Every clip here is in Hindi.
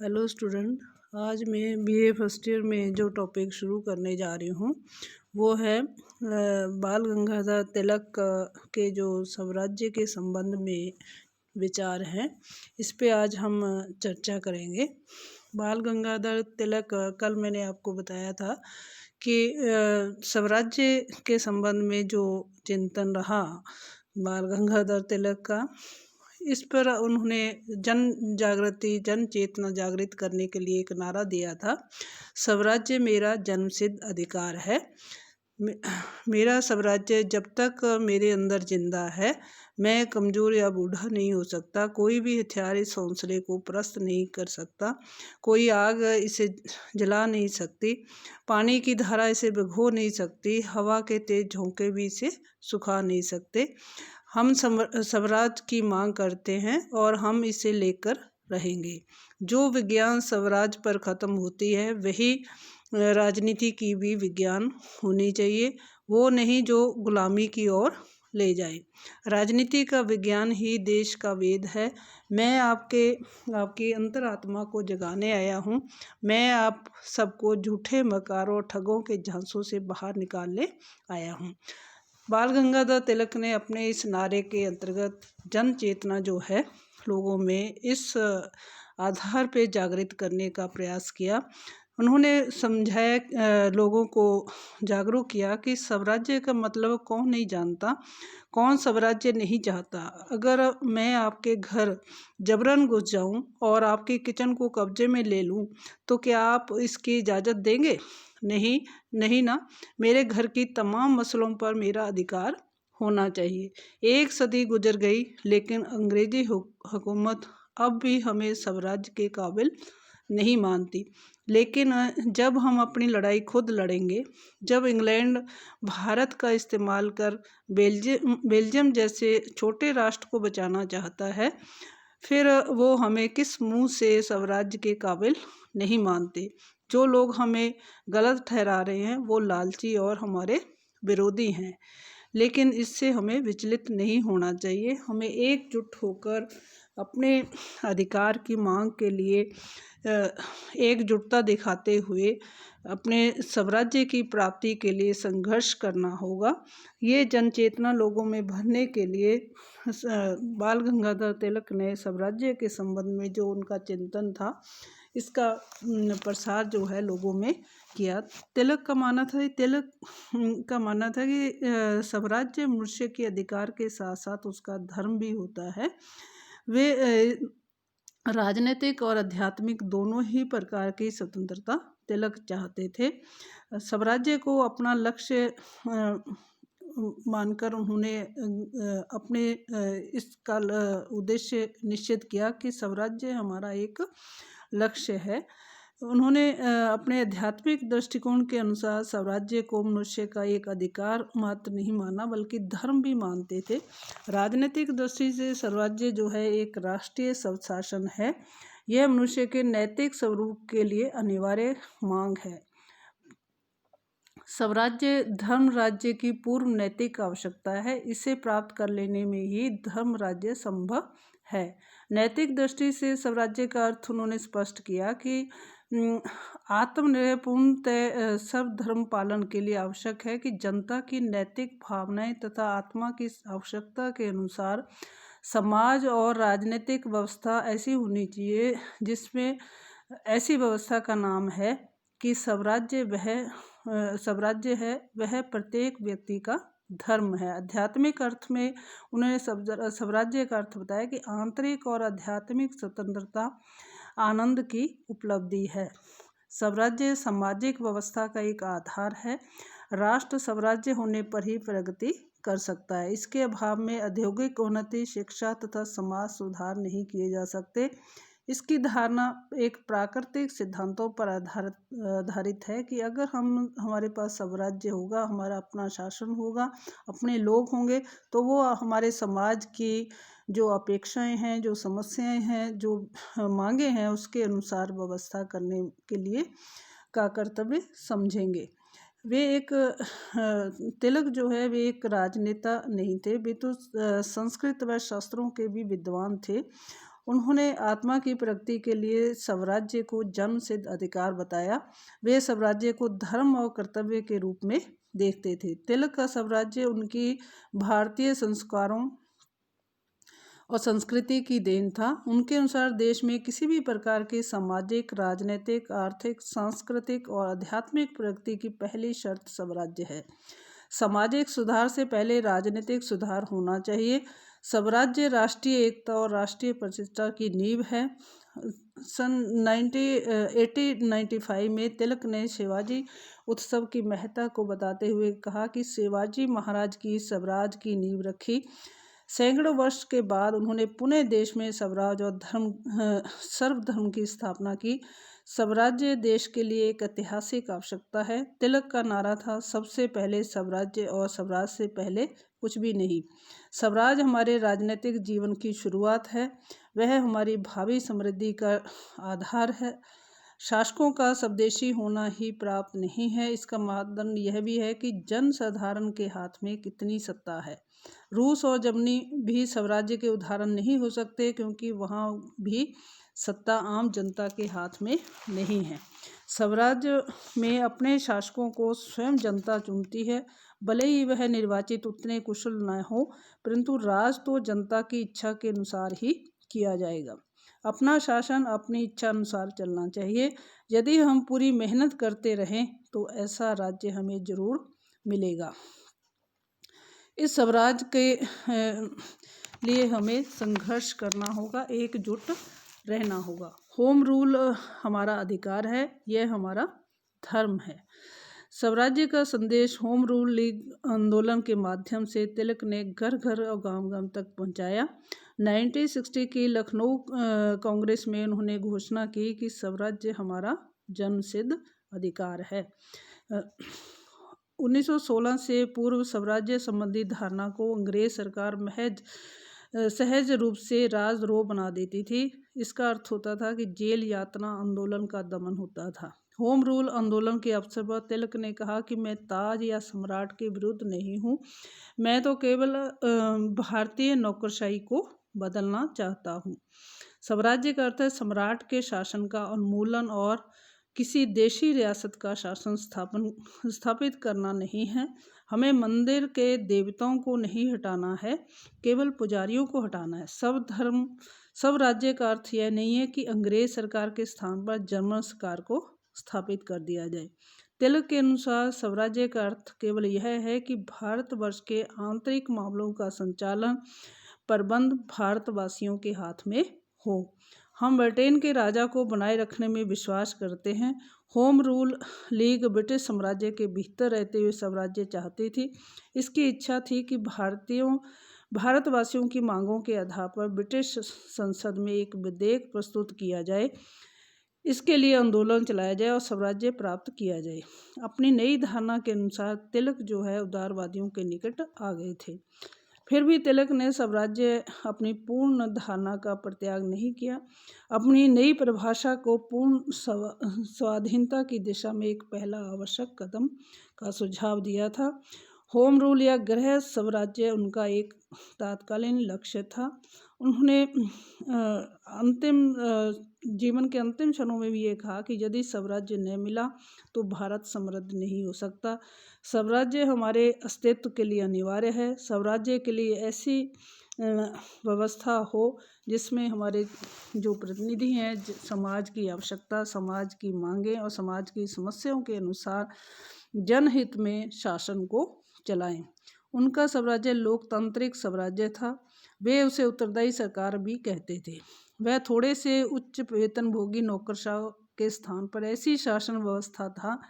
Hello student. आज मैं बीए फर्स्ट ईयर में जो टॉपिक शुरू करने जा रही हूँ वो है बाल गंगाधर तिलक के जो स्वराज्य के संबंध में विचार हैं, इस पे आज हम चर्चा करेंगे। बाल गंगाधर तिलक, कल मैंने आपको बताया था कि स्वराज्य के संबंध में जो चिंतन रहा बाल गंगाधर तिलक का, इस पर उन्होंने जन चेतना जागृत करने के लिए एक नारा दिया था, स्वराज्य मेरा जन्मसिद्ध अधिकार है। मेरा स्वराज्य जब तक मेरे अंदर जिंदा है, मैं कमज़ोर या बूढ़ा नहीं हो सकता। कोई भी हथियार इस हौसले को पस्त नहीं कर सकता, कोई आग इसे जला नहीं सकती, पानी की धारा इसे भिगो नहीं सकती, हवा के तेज झोंके भी इसे सुखा नहीं सकते। हम स्वराज की मांग करते हैं और हम इसे लेकर रहेंगे। जो विज्ञान स्वराज पर ख़त्म होती है वही राजनीति की भी विज्ञान होनी चाहिए, वो नहीं जो गुलामी की ओर ले जाए। राजनीति का विज्ञान ही देश का वेद है। मैं आपकी अंतरात्मा को जगाने आया हूँ। मैं आप सबको झूठे मकारों ठगों के झांसों से बाहर निकालने आया हूँ। बाल गंगाधर तिलक ने अपने इस नारे के अंतर्गत जन चेतना जो है लोगों में इस आधार पे जागृत करने का प्रयास किया। उन्होंने समझाया, लोगों को जागरूक किया कि स्वराज्य का मतलब कौन नहीं जानता, कौन स्वराज्य नहीं चाहता। अगर मैं आपके घर जबरन घुस जाऊं और आपकी किचन को कब्जे में ले लूं तो क्या आप इसकी इजाज़त देंगे? नहीं, नहीं ना। मेरे घर की तमाम मसलों पर मेरा अधिकार होना चाहिए। एक सदी गुजर गई लेकिन अंग्रेजी हुकूमत अब भी हमें स्वराज्य के काबिल नहीं मानती। लेकिन जब हम अपनी लड़ाई खुद लड़ेंगे, जब इंग्लैंड भारत का इस्तेमाल कर बेल्जियम जैसे छोटे राष्ट्र को बचाना चाहता है, फिर वो हमें किस मुंह से स्वराज्य के काबिल नहीं मानते। जो लोग हमें गलत ठहरा रहे हैं वो लालची और हमारे विरोधी हैं, लेकिन इससे हमें विचलित नहीं होना चाहिए। हमें एकजुट होकर अपने अधिकार की मांग के लिए एकजुटता दिखाते हुए अपने स्वराज्य की प्राप्ति के लिए संघर्ष करना होगा। ये जनचेतना लोगों में भरने के लिए बाल गंगाधर तिलक ने स्वराज्य के संबंध में जो उनका चिंतन था, इसका प्रसार जो है लोगों में किया। तिलक का मानना था कि स्वराज्य मनुष्य के अधिकार के साथ साथ उसका धर्म भी होता है। वे राजनीतिक और आध्यात्मिक दोनों ही प्रकार की स्वतंत्रता तिलक चाहते थे। स्वराज्य को अपना लक्ष्य मानकर उन्होंने अपने इसका उद्देश्य निश्चित किया कि स्वराज्य हमारा एक लक्ष्य है। उन्होंने अपने आध्यात्मिक दृष्टिकोण के अनुसार स्वराज्य को मनुष्य का एक अधिकार मात्र नहीं माना बल्कि धर्म भी मानते थे। राजनीतिक दृष्टि से स्वराज्य जो है एक राष्ट्रीय स्वशासन है। यह मनुष्य के नैतिक स्वरूप के लिए अनिवार्य मांग है। स्वराज्य धर्म राज्य की पूर्व नैतिक आवश्यकता है। इसे प्राप्त कर लेने में ही धर्म राज्य संभव है। नैतिक दृष्टि से स्वराज्य का अर्थ उन्होंने स्पष्ट किया कि आत्मनिर्भर सब धर्म पालन के लिए आवश्यक है कि जनता की नैतिक भावनाएं तथा आत्मा की आवश्यकता के अनुसार समाज और राजनीतिक व्यवस्था ऐसी होनी चाहिए जिसमें ऐसी व्यवस्था का नाम है कि स्वराज्य है वह प्रत्येक व्यक्ति का धर्म है। आध्यात्मिक अर्थ में उन्होंने स्वराज्य का अर्थ बताया कि आंतरिक और आध्यात्मिक स्वतंत्रता आनंद की उपलब्धि है। स्वराज्य सामाजिक व्यवस्था का एक आधार है। राष्ट्र स्वराज्य होने पर ही प्रगति कर सकता है। इसके अभाव में औद्योगिक उन्नति, शिक्षा तथा समाज सुधार नहीं किए जा सकते। इसकी धारणा एक प्राकृतिक सिद्धांतों पर आधारित है कि अगर हमारे पास स्वराज्य होगा, हमारा अपना शासन होगा, अपने लोग होंगे, तो वो हमारे समाज की जो अपेक्षाएं हैं, जो समस्याएं हैं, जो मांगे हैं, उसके अनुसार व्यवस्था करने के लिए का कर्तव्य समझेंगे। वे एक तिलक जो है वे एक राजनेता नहीं थे, वे तो संस्कृत व शास्त्रों के भी विद्वान थे उन्होंने आत्मा की प्रगति के लिए स्वराज्य को जन्म सिद्ध अधिकार बताया। वे स्वराज्य को धर्म और कर्तव्य के रूप में देखते थे। तिलक का स्वराज्य उनकी भारतीय संस्कारों और संस्कृति की देन था। उनके अनुसार देश में किसी भी प्रकार की सामाजिक, राजनीतिक, आर्थिक, सांस्कृतिक और आध्यात्मिक प्रगति की पहली शर्त स्वराज्य है। सामाजिक सुधार से पहले राजनीतिक सुधार होना चाहिए। स्वराज्य राष्ट्रीय एकता और राष्ट्रीय प्रतिष्ठा की नींव है। सन 1895 में तिलक ने शिवाजी उत्सव की महत्ता को बताते हुए कहा कि शिवाजी महाराज की स्वराज की नींव रखी। सैकड़ों वर्ष के बाद उन्होंने पुणे देश में स्वराज और सर्वधर्म की स्थापना की। स्वराज्य देश के लिए एक ऐतिहासिक आवश्यकता है। तिलक का नारा था, सबसे पहले स्वराज्य और स्वराज से पहले कुछ भी नहीं। स्वराज हमारे राजनीतिक जीवन की शुरुआत है, वह हमारी भावी समृद्धि का आधार है। शासकों का स्वदेशी होना ही पर्याप्त नहीं है, इसका मापदंड यह भी है कि जन साधारण के हाथ में कितनी सत्ता है। रूस और जर्मनी भी स्वराज्य के उदाहरण नहीं हो सकते, क्योंकि वहाँ भी सत्ता आम जनता के हाथ में नहीं है। स्वराज्य में अपने शासकों को स्वयं जनता चुनती है, भले ही वह निर्वाचित उतने कुशल न हो, परंतु राज तो जनता की इच्छा के अनुसार ही किया जाएगा। अपना शासन अपनी इच्छा अनुसार चलना चाहिए। यदि हम पूरी मेहनत करते रहें तो ऐसा राज्य हमें जरूर मिलेगा। इस स्वराज के लिए हमें संघर्ष करना होगा, एकजुट रहना होगा। होम रूल हमारा अधिकार है, यह हमारा धर्म है। स्वराज्य का संदेश होम रूल लीग आंदोलन के माध्यम से तिलक ने घर घर और गांव गांव तक पहुंचाया। 1960 की लखनऊ कांग्रेस में उन्होंने घोषणा की कि स्वराज्य हमारा जन्मसिद्ध अधिकार है। 1916 से पूर्व स्वराज्य संबंधी धारणा को अंग्रेज सरकार सहज रूप से राजद्रोह बना देती थी। इसका अर्थ होता था कि जेल, यातना, आंदोलन का दमन होता था। होम रूल आंदोलन के अवसर पर तिलक ने कहा कि मैं ताज या सम्राट के विरुद्ध नहीं हूँ, मैं तो केवल भारतीय नौकरशाही को बदलना चाहता हूँ। स्वराज्य का अर्थ है सम्राट के शासन का उन्मूलन और किसी देशी रियासत का शासन स्थापित करना नहीं है। हमें मंदिर के देवताओं को नहीं हटाना है, केवल पुजारियों को हटाना है। सब राज्य का अर्थ यह नहीं है कि अंग्रेज सरकार के स्थान पर जर्मन सरकार को स्थापित कर दिया जाए। तिलक के अनुसार स्वराज्य का अर्थ केवल यह है कि भारतवर्ष के आंतरिक मामलों का संचालन प्रबंध भारतवासियों के हाथ में हो। हम ब्रिटेन के राजा को बनाए रखने में विश्वास करते हैं। होम रूल लीग ब्रिटिश साम्राज्य के भीतर रहते हुए स्वराज्य चाहती थी। इसकी इच्छा थी कि भारतवासियों की मांगों के आधार पर ब्रिटिश संसद में एक विधेयक प्रस्तुत किया जाए, इसके लिए आंदोलन चलाया जाए और स्वराज्य प्राप्त किया जाए। अपनी नई धारणा के अनुसार तिलक जो है उदारवादियों के निकट आ गए थे। फिर भी तिलक ने स्वराज्य अपनी पूर्ण धारणा का परित्याग नहीं किया। अपनी नई परिभाषा को पूर्ण स्वाधीनता की दिशा में एक पहला आवश्यक कदम का सुझाव दिया था। होम रूल या गृह स्वराज्य उनका एक तात्कालीन लक्ष्य था। उन्होंने जीवन के अंतिम क्षणों में भी ये कहा कि यदि स्वराज्य न मिला तो भारत समृद्ध नहीं हो सकता। स्वराज्य हमारे अस्तित्व के लिए अनिवार्य है। स्वराज्य के लिए ऐसी व्यवस्था हो जिसमें हमारे जो प्रतिनिधि हैं समाज की आवश्यकता, समाज की मांगें और समाज की समस्याओं के अनुसार जनहित में शासन को चलाएं। उनका स्वराज्य लोकतांत्रिक स्वराज्य था। वे उसे उत्तरदायी सरकार भी कहते थे। वह थोड़े से उच्च वेतनभोगी नौकरशाह के स्थान पर ऐसी शासन व्यवस्था था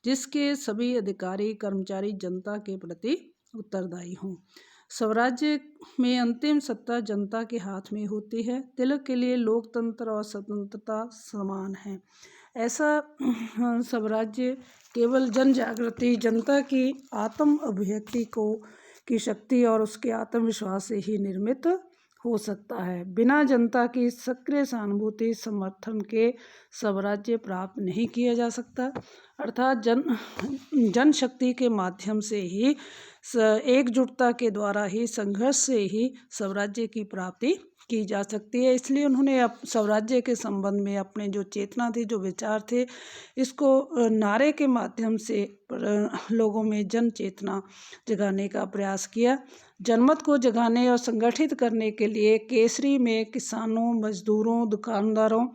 जिसके सभी अधिकारी कर्मचारी जनता के प्रति उत्तरदायी हों। स्वराज्य में अंतिम सत्ता जनता के हाथ में होती है। तिलक के लिए लोकतंत्र और स्वतंत्रता समान है। ऐसा स्वराज्य केवल जन जागृति, जनता की आत्म अभिव्यक्ति की शक्ति और उसके आत्मविश्वास से ही निर्मित हो सकता है। बिना जनता की सक्रिय सहानुभूति समर्थन के स्वराज्य प्राप्त नहीं किया जा सकता। अर्थात जनशक्ति के माध्यम से ही, एकजुटता के द्वारा ही, संघर्ष से ही स्वराज्य की प्राप्ति की जा सकती है। इसलिए उन्होंने स्वराज्य के संबंध में अपने जो चेतना थी, जो विचार थे, इसको नारे के माध्यम से लोगों में जन चेतना जगाने का प्रयास किया। जनमत को जगाने और संगठित करने के लिए केसरी में किसानों, मजदूरों, दुकानदारों,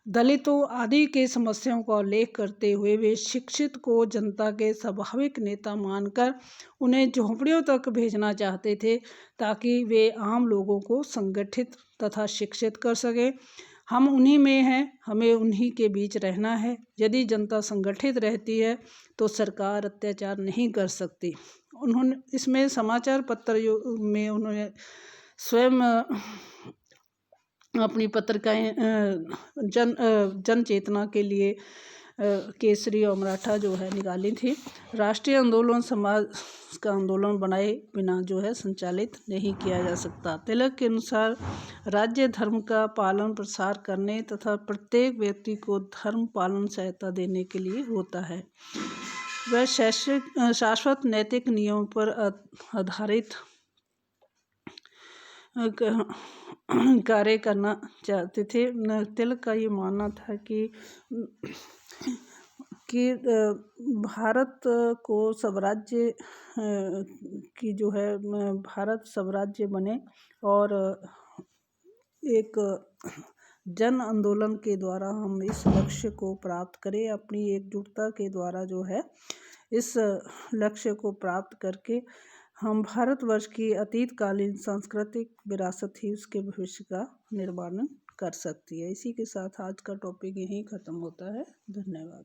दलितों आदि के समस्याओं का उल्लेख करते हुए वे शिक्षित को जनता के स्वाभाविक नेता मानकर उन्हें झोंपड़ियों तक भेजना चाहते थे, ताकि वे आम लोगों को संगठित तथा शिक्षित कर सकें। हम उन्हीं में हैं, हमें उन्हीं के बीच रहना है। यदि जनता संगठित रहती है तो सरकार अत्याचार नहीं कर सकती। उन्होंने इसमें समाचार पत्र में उन्होंने स्वयं अपनी पत्रिकाएं जन चेतना के लिए केसरी और मराठा जो है निकाली थी। राष्ट्रीय आंदोलन समाज का आंदोलन बनाए बिना जो है संचालित नहीं किया जा सकता। तिलक के अनुसार राज्य धर्म का पालन प्रसार करने तथा प्रत्येक व्यक्ति को धर्म पालन सहायता देने के लिए होता है। वह शाश्वत नैतिक नियमों पर आधारित कार्य करना चाहते थे। तिलक का ये मानना था कि भारत को स्वराज्य की जो है भारत स्वराज्य बने और एक जन आंदोलन के द्वारा हम इस लक्ष्य को प्राप्त करें। अपनी एकजुटता के द्वारा जो है इस लक्ष्य को प्राप्त करके हम भारतवर्ष की अतीतकालीन सांस्कृतिक विरासत ही उसके भविष्य का निर्माण कर सकती है। इसी के साथ आज का टॉपिक यहीं ख़त्म होता है। धन्यवाद।